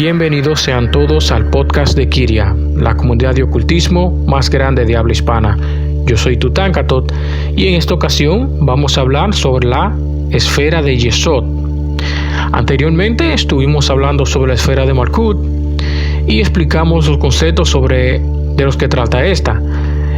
Bienvenidos sean todos al podcast de Kiria, la comunidad de ocultismo más grande de habla hispana. Yo soy Tutankatot y en esta ocasión vamos a hablar sobre la esfera de Yesod. Anteriormente estuvimos hablando sobre la esfera de Malkut y explicamos los conceptos de los que trata esta.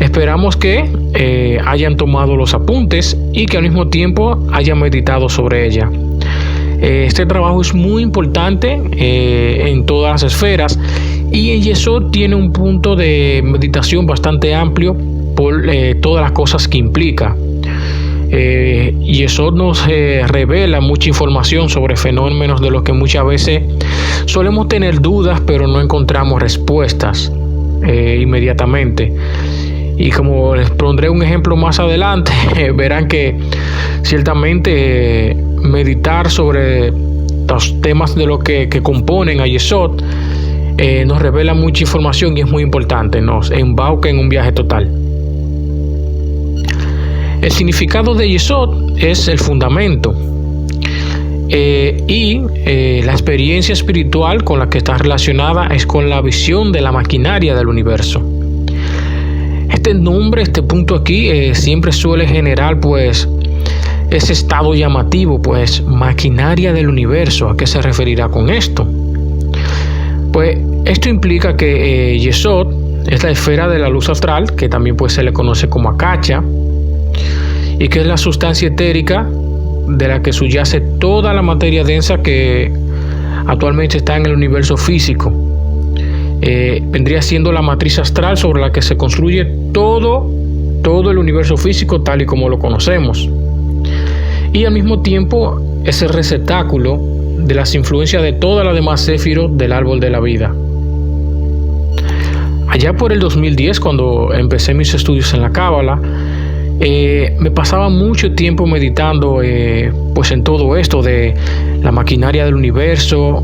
Esperamos que hayan tomado los apuntes y que al mismo tiempo hayan meditado sobre ella. Este trabajo es muy importante en todas las esferas y en Yesod tiene un punto de meditación bastante amplio por todas las cosas que implica. Yesod nos revela mucha información sobre fenómenos de los que muchas veces solemos tener dudas, pero no encontramos respuestas inmediatamente. Y como les pondré un ejemplo más adelante, verán que ciertamente meditar sobre los temas de lo que componen a Yesod nos revela mucha información y es muy importante, nos embauca en un viaje total. El significado de Yesod es el fundamento y la experiencia espiritual con la que está relacionada es con la visión de la maquinaria del universo. Este punto aquí siempre suele generar pues ese estado llamativo, pues maquinaria del universo. ¿A qué se referirá con esto? Pues esto implica que Yesod es la esfera de la luz astral, que también pues se le conoce como Akasha, y que es la sustancia etérica de la que subyace toda la materia densa que actualmente está en el universo físico. Vendría siendo la matriz astral sobre la que se construye todo el universo físico tal y como lo conocemos. Y al mismo tiempo es el receptáculo de las influencias de todas las demás Sefirot del árbol de la vida. Allá por el 2010, cuando empecé mis estudios en la Cábala, me pasaba mucho tiempo meditando pues en todo esto de la maquinaria del universo,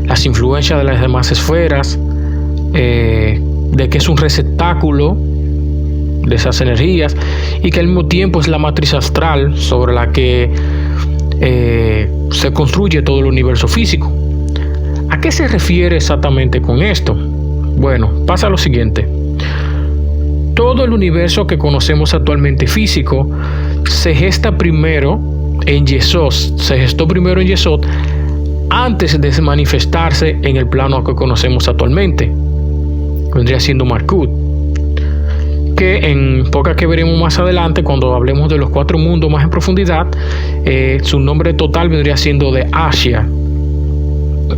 las influencias de las demás esferas, de que es un receptáculo de esas energías y que al mismo tiempo es la matriz astral sobre la que se construye todo el universo físico. ¿A qué se refiere exactamente con esto? Bueno, pasa lo siguiente. Todo el universo que conocemos actualmente físico se gesta primero en Yesod, antes de manifestarse en el plano que conocemos actualmente. Vendría siendo Malkut, que en pocas que veremos más adelante cuando hablemos de los 4 mundos más en profundidad, su nombre total vendría siendo de Asia,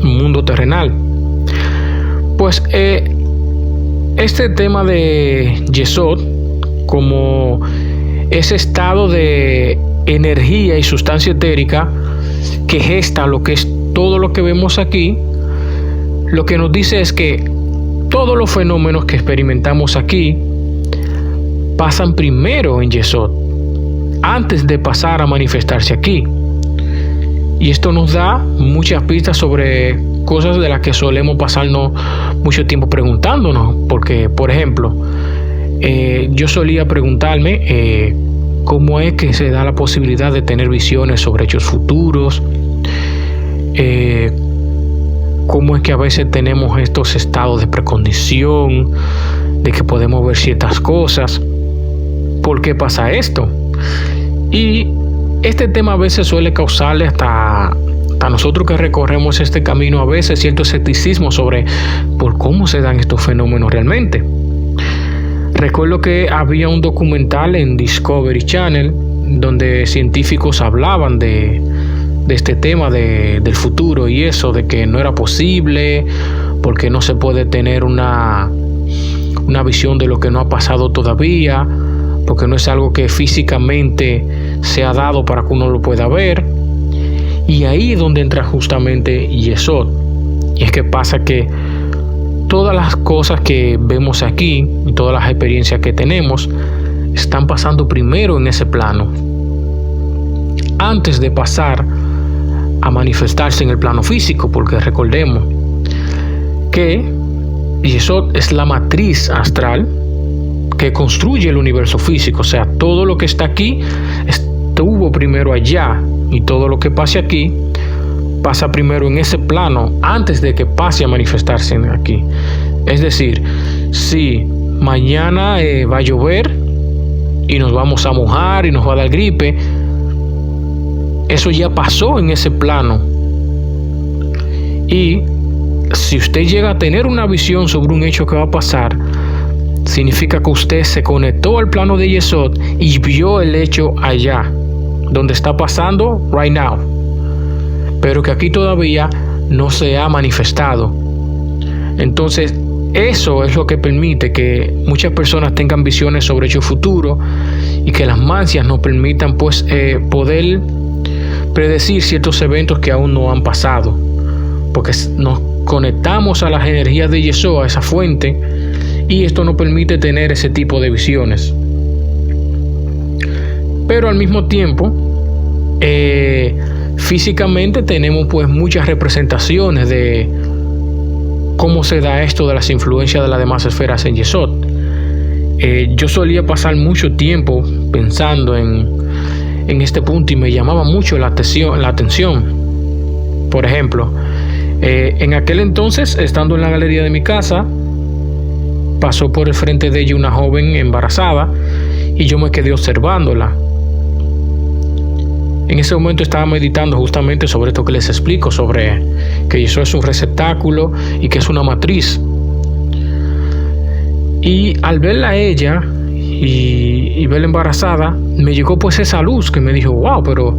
mundo terrenal. Pues este tema de Yesod, como ese estado de energía y sustancia etérica que gesta lo que es todo lo que vemos aquí, lo que nos dice es que todos los fenómenos que experimentamos aquí pasan primero en Yesod, antes de pasar a manifestarse aquí. Y esto nos da muchas pistas sobre cosas de las que solemos pasarnos mucho tiempo preguntándonos. Porque, por ejemplo, yo solía preguntarme cómo es que se da la posibilidad de tener visiones sobre hechos futuros, cómo es que a veces tenemos estos estados de precondición, de que podemos ver ciertas cosas. ¿Por qué pasa esto? Y este tema a veces suele causarle hasta nosotros que recorremos este camino a veces cierto escepticismo sobre por cómo se dan estos fenómenos realmente. Recuerdo que había un documental en Discovery Channel donde científicos hablaban de este tema del futuro y eso, de que no era posible porque no se puede tener una visión de lo que no ha pasado todavía, porque no es algo que físicamente se ha dado para que uno lo pueda ver. Y ahí es donde entra justamente Yesod. Y es que pasa que todas las cosas que vemos aquí y todas las experiencias que tenemos están pasando primero en ese plano, antes de pasar a manifestarse en el plano físico, porque recordemos que Yesod es la matriz astral que construye el universo físico. O sea, todo lo que está aquí estuvo primero allá, y todo lo que pase aquí pasa primero en ese plano antes de que pase a manifestarse aquí. Es decir, si mañana va a llover y nos vamos a mojar y nos va a dar gripe, eso ya pasó en ese plano. Y si usted llega a tener una visión sobre un hecho que va a pasar, significa que usted se conectó al plano de Yesod y vio el hecho allá, donde está pasando right now, pero que aquí todavía no se ha manifestado. Entonces, eso es lo que permite que muchas personas tengan visiones sobre hechos futuros y que las mancias nos permitan pues poder predecir ciertos eventos que aún no han pasado, porque nos conectamos a las energías de Yesod, a esa fuente, y esto nos permite tener ese tipo de visiones. Pero al mismo tiempo, físicamente tenemos pues muchas representaciones de cómo se da esto de las influencias de las demás esferas en Yesod. Yo solía pasar mucho tiempo pensando en este punto y me llamaba mucho la atención. Por ejemplo, en aquel entonces, estando en la galería de mi casa, pasó por el frente de ella una joven embarazada y yo me quedé observándola. En ese momento estaba meditando justamente sobre esto que les explico, sobre que eso es un receptáculo y que es una matriz. Y al verla a ella y verla embarazada, me llegó pues esa luz que me dijo, wow, pero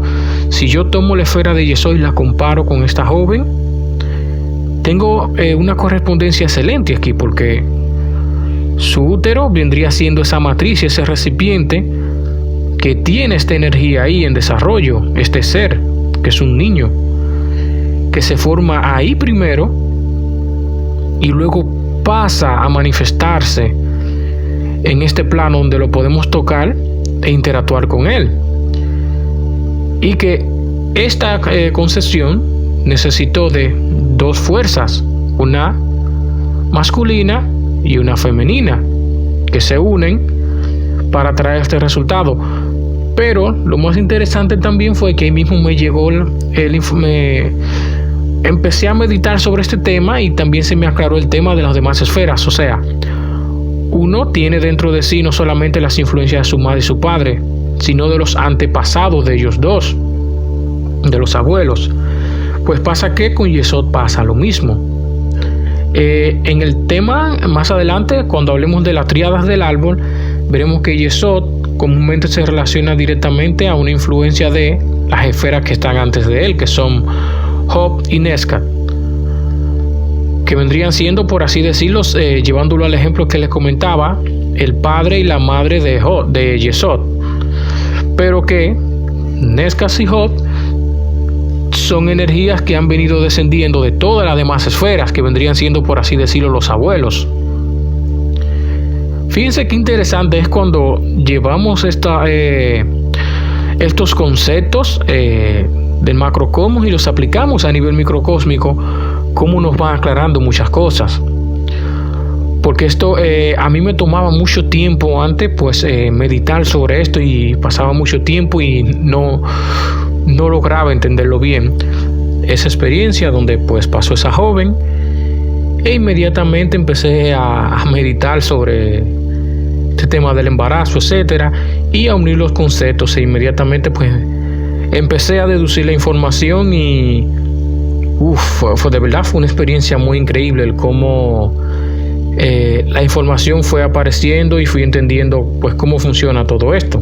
si yo tomo la esfera de Yesod y la comparo con esta joven, tengo una correspondencia excelente aquí, porque su útero vendría siendo esa matriz y ese recipiente que tiene esta energía ahí en desarrollo, este ser, que es un niño, que se forma ahí primero y luego pasa a manifestarse en este plano donde lo podemos tocar e interactuar con él. Y que esta concesión necesitó de dos fuerzas, una masculina y una femenina, que se unen para traer este resultado. Pero lo más interesante también fue que ahí mismo me llegó empecé a meditar sobre este tema y también se me aclaró el tema de las demás esferas. O sea, uno tiene dentro de sí no solamente las influencias de su madre y su padre, sino de los antepasados de ellos dos, de los abuelos. Pues pasa que con Yesod pasa lo mismo. En el tema más adelante, cuando hablemos de las tríadas del árbol, veremos que Yesod comúnmente se relaciona directamente a una influencia de las esferas que están antes de él, que son Job y Nescat, que vendrían siendo, por así decirlo, llevándolo al ejemplo que les comentaba, el padre y la madre de Yesod. Pero que Nescat y Job son energías que han venido descendiendo de todas las demás esferas, que vendrían siendo, por así decirlo, los abuelos. Fíjense qué interesante es cuando llevamos estos conceptos del macrocosmos y los aplicamos a nivel microcósmico, cómo nos van aclarando muchas cosas. Porque esto a mí me tomaba mucho tiempo antes pues meditar sobre esto, y pasaba mucho tiempo y no lograba entenderlo bien. Esa experiencia donde pues pasó esa joven, e inmediatamente empecé a meditar sobre este tema del embarazo, etcétera, y a unir los conceptos, e inmediatamente pues empecé a deducir la información y de verdad fue una experiencia muy increíble el cómo la información fue apareciendo y fui entendiendo pues cómo funciona todo esto.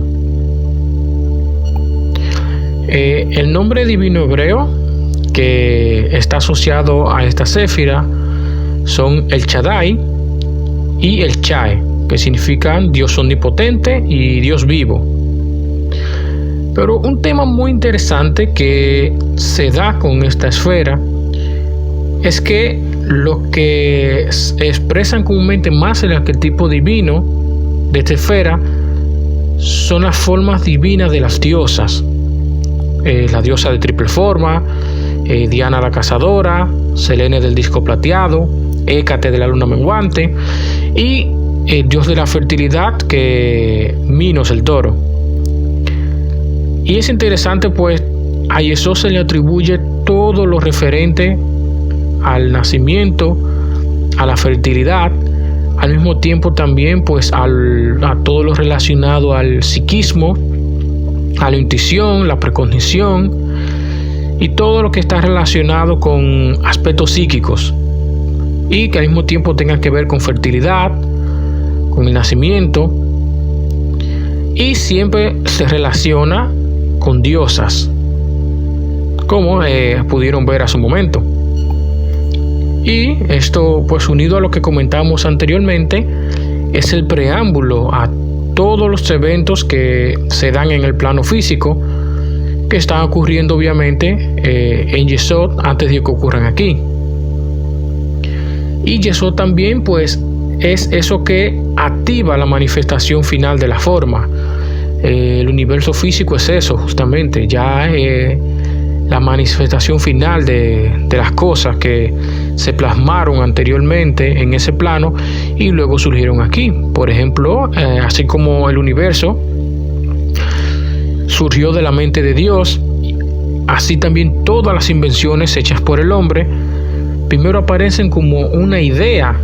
El nombre divino hebreo que está asociado a esta séfira son el Shaddai y el Chai, que significan Dios omnipotente y Dios vivo. Pero un tema muy interesante que se da con esta esfera es que lo que expresan comúnmente más el arquetipo divino de esta esfera son las formas divinas de las diosas. La diosa de triple forma, Diana la cazadora, Selene del disco plateado, Hécate de la luna menguante y el dios de la fertilidad, que Minos el toro. Y es interesante pues a Yesod se le atribuye todo lo referente al nacimiento, a la fertilidad, al mismo tiempo también pues a todo lo relacionado al psiquismo, a la intuición, la precognición y todo lo que está relacionado con aspectos psíquicos y que al mismo tiempo tenga que ver con fertilidad, con el nacimiento, y siempre se relaciona con diosas, como pudieron ver a su momento. Y esto, pues unido a lo que comentamos anteriormente, es el preámbulo a todos los eventos que se dan en el plano físico, que están ocurriendo obviamente en Yesod antes de que ocurran aquí. Y Yesod también pues es eso que activa la manifestación final de la forma. El universo físico es eso justamente, ya la manifestación final de las cosas que se plasmaron anteriormente en ese plano y luego surgieron aquí. Por ejemplo, así como el universo surgió de la mente de Dios, así también todas las invenciones hechas por el hombre primero aparecen como una idea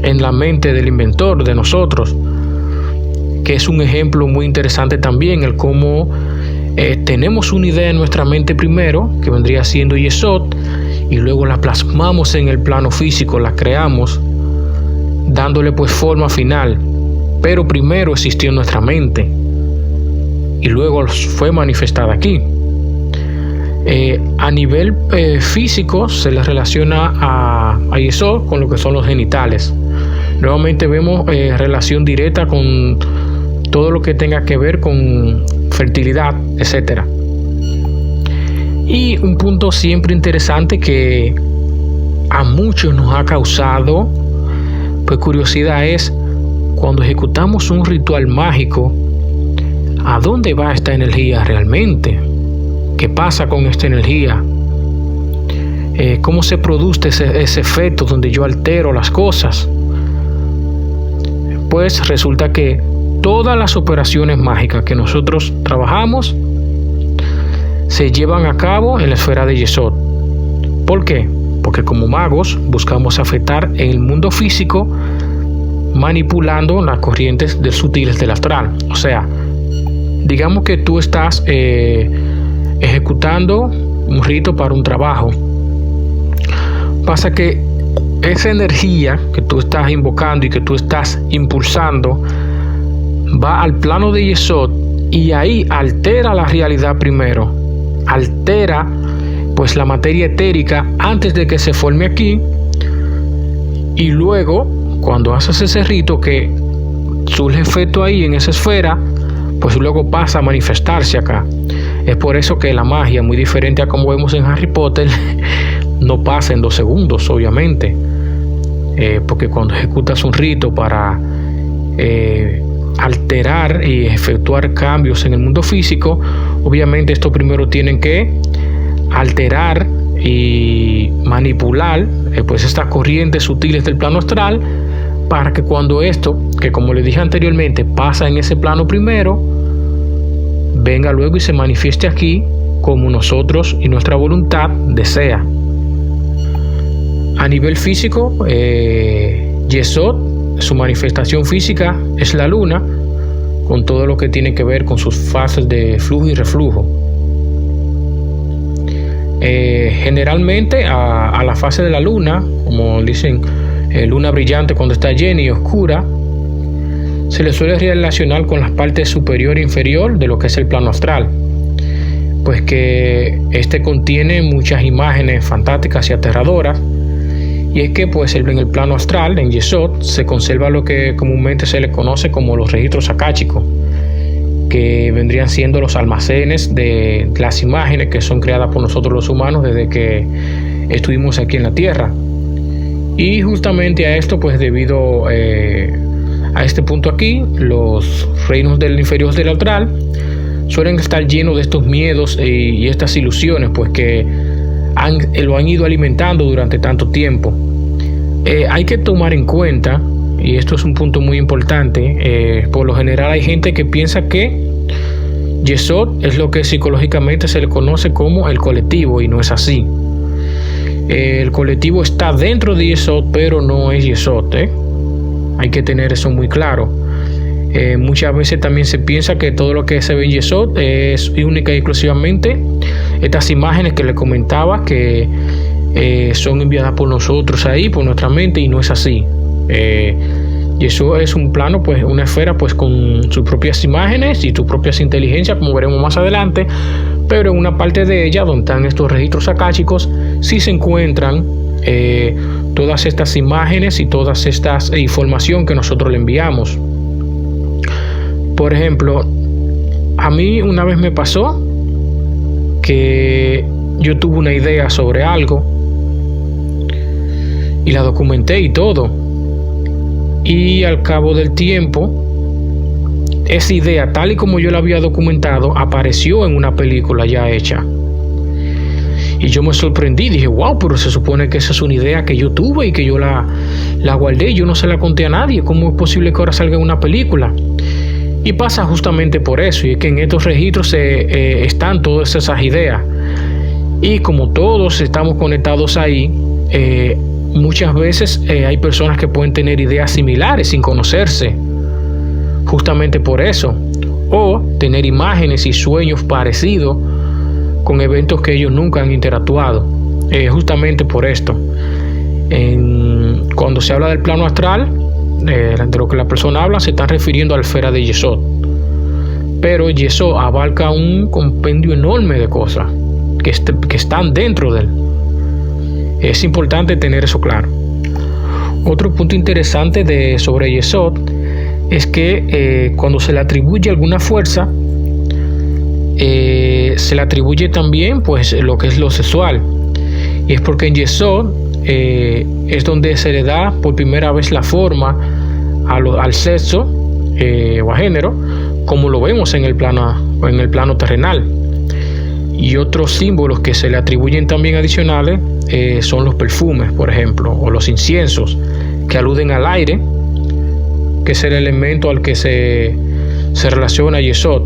en la mente del inventor, de nosotros, que es un ejemplo muy interesante también, el cómo tenemos una idea en nuestra mente primero, que vendría siendo Yesod, y luego la plasmamos en el plano físico, la creamos, dándole pues forma final, pero primero existió en nuestra mente y luego fue manifestada aquí. A nivel físico se le relaciona a Yesod con lo que son los genitales. Nuevamente vemos relación directa con todo lo que tenga que ver con fertilidad, etcétera. Y un punto siempre interesante que a muchos nos ha causado pues curiosidad es cuando ejecutamos un ritual mágico, ¿a dónde va esta energía realmente? ¿Qué pasa con esta energía? ¿Cómo se produce ese efecto donde yo altero las cosas? Pues resulta que todas las operaciones mágicas que nosotros trabajamos se llevan a cabo en la esfera de Yesod. ¿Por qué? Porque como magos buscamos afectar en el mundo físico manipulando las corrientes sutiles del astral. O sea, digamos que tú estás ejecutando un rito para un trabajo. Pasa que esa energía que tú estás invocando y que tú estás impulsando va al plano de Yesod y ahí altera la realidad primero, altera pues la materia etérica antes de que se forme aquí, y luego cuando haces ese rito que surge efecto ahí en esa esfera, pues luego pasa a manifestarse acá. Es por eso que la magia, muy diferente a como vemos en Harry Potter, no pasa en 2 segundos, obviamente, porque cuando ejecutas un rito para alterar y efectuar cambios en el mundo físico, obviamente esto primero tienen que alterar y manipular pues estas corrientes sutiles del plano astral, para que cuando esto, que como les dije anteriormente, pasa en ese plano primero, venga luego y se manifieste aquí como nosotros y nuestra voluntad desea. A nivel físico, Yesod, su manifestación física es la luna, con todo lo que tiene que ver con sus fases de flujo y reflujo. Generalmente a la fase de la luna, como dicen, luna brillante cuando está llena y oscura, se le suele relacionar con las partes superior e inferior de lo que es el plano astral, pues que este contiene muchas imágenes fantásticas y aterradoras. Y es que pues en el plano astral, en Yesod, se conserva lo que comúnmente se le conoce como los registros akáshicos, que vendrían siendo los almacenes de las imágenes que son creadas por nosotros los humanos desde que estuvimos aquí en la Tierra. Y justamente a esto, pues debido a este punto aquí, los reinos del inferior del astral suelen estar llenos de estos miedos y estas ilusiones, pues que lo han ido alimentando durante tanto tiempo. Hay que tomar en cuenta, y esto es un punto muy importante, por lo general hay gente que piensa que Yesod es lo que psicológicamente se le conoce como el colectivo, y no es así. El colectivo está dentro de Yesod, pero no es Yesod, Hay que tener eso muy claro. Muchas veces también se piensa que todo lo que se ve en Yesod es única y exclusivamente estas imágenes que le comentaba, que son enviadas por nosotros ahí, por nuestra mente, y no es así. Yesod es un plano, pues una esfera, pues con sus propias imágenes y sus propias inteligencias, como veremos más adelante, pero en una parte de ella, donde están estos registros akáshicos, sí se encuentran todas estas imágenes y todas estas información que nosotros le enviamos. Por ejemplo, a mí una vez me pasó que yo tuve una idea sobre algo y la documenté y todo, y al cabo del tiempo esa idea, tal y como yo la había documentado, apareció en una película ya hecha. Y yo me sorprendí, dije, wow, pero se supone que esa es una idea que yo tuve y que yo la guardé, yo no se la conté a nadie. ¿Cómo es posible que ahora salga en una película? Y pasa justamente por eso, y es que en estos registros están todas esas ideas. Y como todos estamos conectados ahí, muchas veces hay personas que pueden tener ideas similares sin conocerse, justamente por eso, o tener imágenes y sueños parecidos con eventos que ellos nunca han interactuado, justamente por esto. Cuando se habla del plano astral, de lo que la persona habla, se está refiriendo a la esfera de Yesod, pero Yesod abarca un compendio enorme de cosas que están dentro de él. Es importante tener eso claro. Otro punto interesante sobre Yesod es que cuando se le atribuye alguna fuerza, se le atribuye también pues lo que es lo sexual, y es porque en Yesod es donde se le da por primera vez la forma al sexo o a género, como lo vemos en el plano terrenal. Y otros símbolos que se le atribuyen también adicionales son los perfumes, por ejemplo, o los inciensos, que aluden al aire, que es el elemento al que se relaciona Yesod.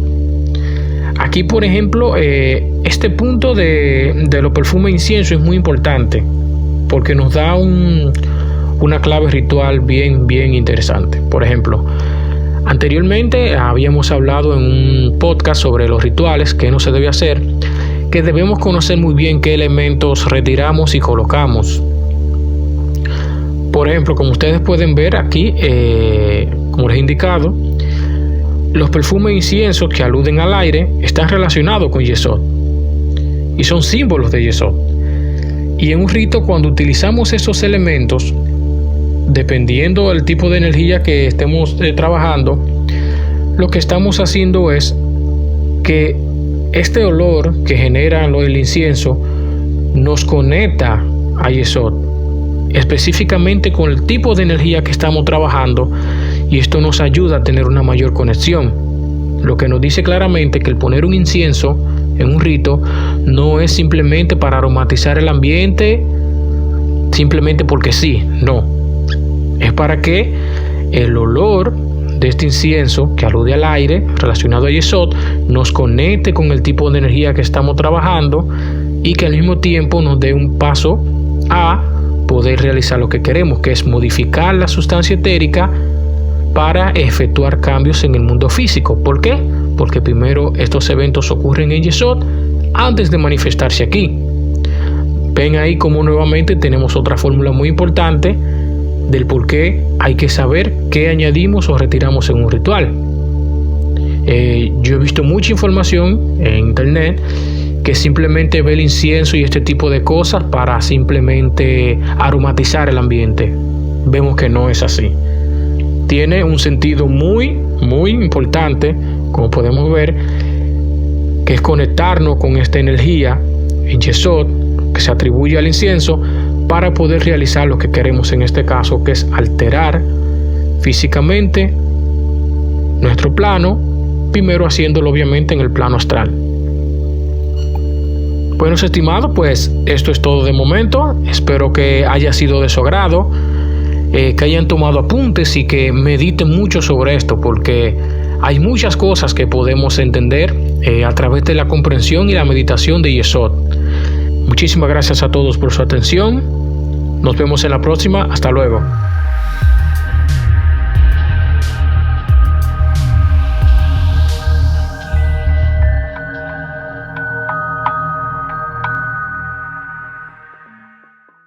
Aquí, por ejemplo, este punto de los perfumes e incienso es muy importante, porque nos da una clave ritual bien interesante. Por ejemplo, anteriormente habíamos hablado en un podcast sobre los rituales, que no se debe hacer, que debemos conocer muy bien qué elementos retiramos y colocamos. Por ejemplo, como ustedes pueden ver aquí, como les he indicado, los perfumes e inciensos que aluden al aire están relacionados con Yesod y son símbolos de Yesod. Y en un rito, cuando utilizamos esos elementos, dependiendo del tipo de energía que estemos trabajando, lo que estamos haciendo es que este olor que genera el incienso nos conecta a Yesod, específicamente con el tipo de energía que estamos trabajando, y esto nos ayuda a tener una mayor conexión. Lo que nos dice claramente que el poner un incienso en un rito no es simplemente para aromatizar el ambiente, simplemente porque sí, no. Es para que el olor de este incienso, que alude al aire relacionado a Yesod, nos conecte con el tipo de energía que estamos trabajando, y que al mismo tiempo nos dé un paso a poder realizar lo que queremos, que es modificar la sustancia etérica para efectuar cambios en el mundo físico. ¿Por qué? Porque primero estos eventos ocurren en Yesod antes de manifestarse aquí. Ven ahí como nuevamente tenemos otra fórmula muy importante del por qué hay que saber qué añadimos o retiramos en un ritual. Yo he visto mucha información en internet que simplemente ve el incienso y este tipo de cosas para simplemente aromatizar el ambiente. Vemos que no es así. Tiene un sentido muy importante, como podemos ver, que es conectarnos con esta energía en Yesod que se atribuye al incienso para poder realizar lo que queremos en este caso, que es alterar físicamente nuestro plano, primero haciéndolo obviamente en el plano astral. Bueno, estimados, pues esto es todo de momento. Espero que haya sido de su agrado, que hayan tomado apuntes y que mediten mucho sobre esto, porque hay muchas cosas que podemos entender a través de la comprensión y la meditación de Yesod. Muchísimas gracias a todos por su atención. Nos vemos en la próxima. Hasta luego.